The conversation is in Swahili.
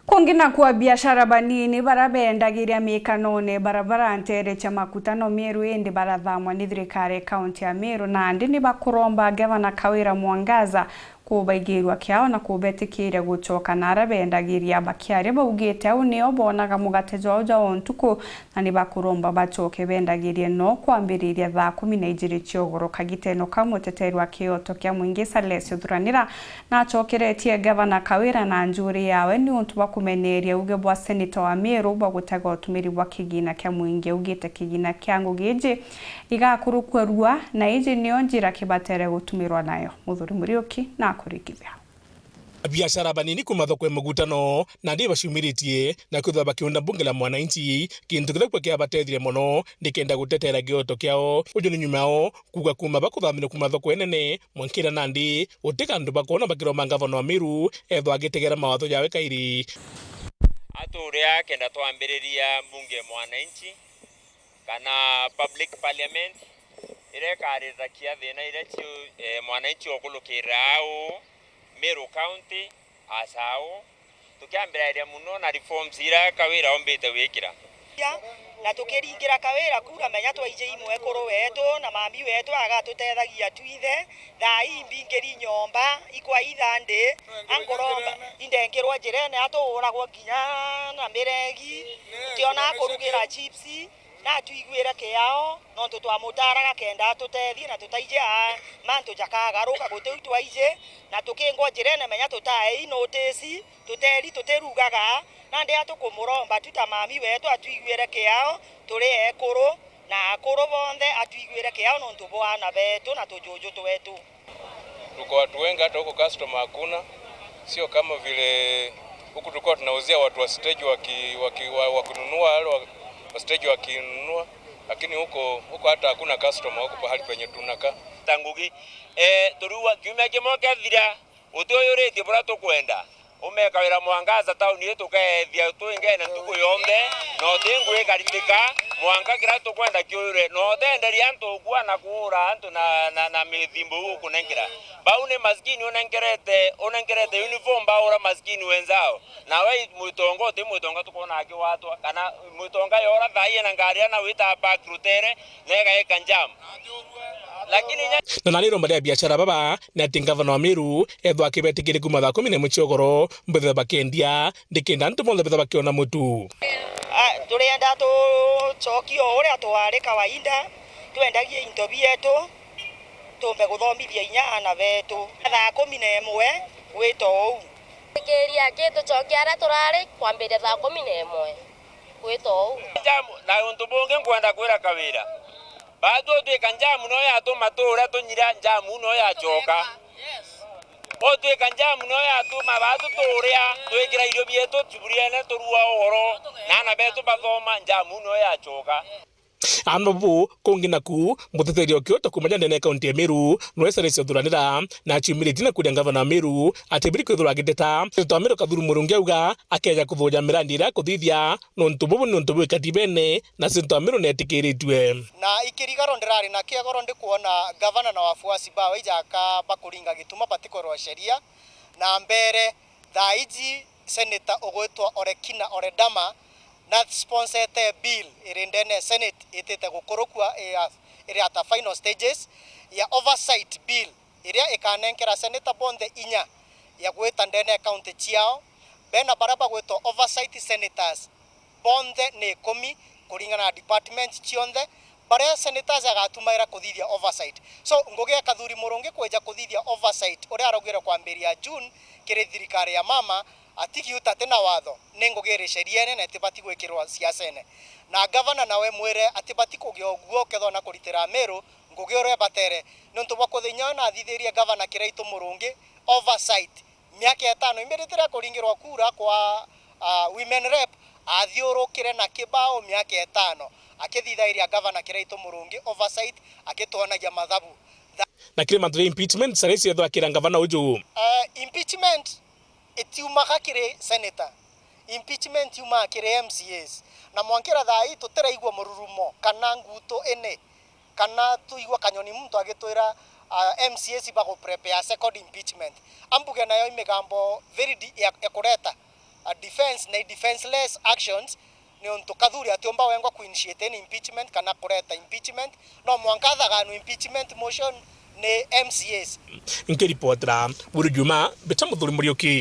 Kongina kwa biashara banini barabendagiria mikanone barabara ntere cha makutano Meru indi barathamwa ni thirikari kaunti ya Meru na andi ni bakuromba gavana Kawira Mwangaza kubaigirwa kiao na kubetikire gucoka na arabendagiria bakiaria baugite au nio bonaga mugatejo oja ontuku na ni bakuromba bacoke bendagirie no kwambiriria thaa 12 ciogoro kagiteno kamuteterwa kioto kia mwingi Salesio Thuranira na acokeretie gavana Kawira na njuri yawe ni untu bakumeneria uge bwa senator wa Meru bagutega utumiri bwa kigina kia mwingi ugite kigina kia ngugiji igakurukwerua na iji nio njira kibatere gutumirwa nayo Muthuri Muriuki na kurikithia biashara banini kumathokwe mugutano na ndi bacumiritie na kwithwa bakiunda bunge la mwananchi kintu kile kwa kia batethire mono ndikenda gutetera gioto kiao ujo ni nyumao kuga kuma bakuthamire kumathokwe nene mwankira nandi utika ndu bakona bakiroma gavana wa Meru ethwa agitegera mawatho yawe kairi aturia kenda twambiriria bunge mwananchi kana public parliament ire karira kia thina ire mwananchi okulukirao Meru County asao tukiambiraria muno na reforms ira Kawira ombete wikira na tukiringira Kawira kuga menya twaije imwe kuru wetu na mami wetu agatutethagia tuithe thai mbingiri nyomba ikwa ithande angoromba indengirwa njirene aturagwo nginya na miregi tiona kurugira chipsi na tuiguira kiao no tutwamutaraga kenda tutethie na tutaije mantu jakagaruka gutu twaije na tukingwa njirene menya tutae notice tuteri tuterugaga na ndi atukumuromba tuta mami wetu atuiguire kiao turi ekuru na akuru bonthe atuiguire kiao no ntubwana betu na tujuju twetu tuko watu wengi hata huko customer hakuna sio kama vile huku tulikuwa tunauzia watu wa stage wakinunua wale stage wakinunua lakini huko hata hakuna customer huko pahali penye tunaka tangugi turuwa kiumia kimo kathira utoyorete bora tukwenda Kawira Mwangaza tauni yetu kaethia tuinge na tuku yombe no tingu ikaritika mwanga kira tukwenda kiure no tenderia antu kwa na kuura antu na mithimbo huku nengira baune maskini unengerete uniform baura maskini wenzao na we mutonga tukona aki watu kana mutonga yora thai na ngaria na wita back rutere nega ekanjam lakini na naliro mbele ya biashara baba na gavana wa Meru ethwa kibetikire kuma thaa 10 ciogoro mbethe bakendia ndikenda ntu monthe bethe bakiona mutu turienda tu chokio uria twari kawaida twendagie into bietu tumbe guthomithia inyana betu thaa 11 wito u kiria kitu chokia ara turari kwambire thaa 11 wito u na untu bunge kwenda kwira Kawira bado twika njamu no ya tumatura tunyira njamu no ya choka twika njamu no ya tuma bado turia twikira irio bietu tiburiene turua oro na betu bathoma njamu no ya choka anobu kongina ku muteterio kioto kumanya ndene kaunti ya Meru no Salesio Thuranira na chimiriti na kuria gavana Meru atibiri kwithura giteta to Meru Kathuru Murungi auga akeja kuthoja mirandi ira kuthithia no ntubu katibene na sinto Meru netikiritwe na ikirigaro ndirari na kiagoro ndikuona gavana na wafuasi bawe ijaka bakuringa gituma batikoro sheria na mbere thaiji senator ogwetwa Orekina Oredama na sponsored bill irindene Senate itete gukurukwa iri at final stages ya oversight bill iria ikanenkera senator bonde inya ya gweta ndene county chiao bena baraba gweto oversight senators bonde ne komi kuringana na department chionde bare senators agatumaira kuthithia oversight so ngogia Kathuri Murungi kweja kuthithia oversight uria arogera kwambiria June kiri thirikari ya mama atikiuta tena watho nengogere sheria na tibati gwikirwa siasa ene na gavana nawe mwire atibati kugio guo ketho na kuritira Meru ngogere batere nonto bakuthinya na thithiria gavana Kiraitu Murungi oversight miaka 5 imiritira kuringirwa kura kwa women rep athiurukire na kibao miaka 5 akithithairia gavana Kiraitu Murungi oversight akitwanagia mathabu na kile mantu impeachment Salesio thakira gavana uju impeachment etiuma kire senator impeachment yuma kire MCAs na mwankira thai tutiraigwa mururumo kana nguto ene kana tuigwa kanyoni muntu agitwira MCAs bago prepare second impeachment ambuge nayo imigambo very ekureta defense na defenseless actions ni untu kathuri atiomba wengwa kuinitiate impeachment kana kureta impeachment no mwankathaga impeachment motion ni MCAs. Nkiripotera Buru Juma Betamuthuri Muriuki.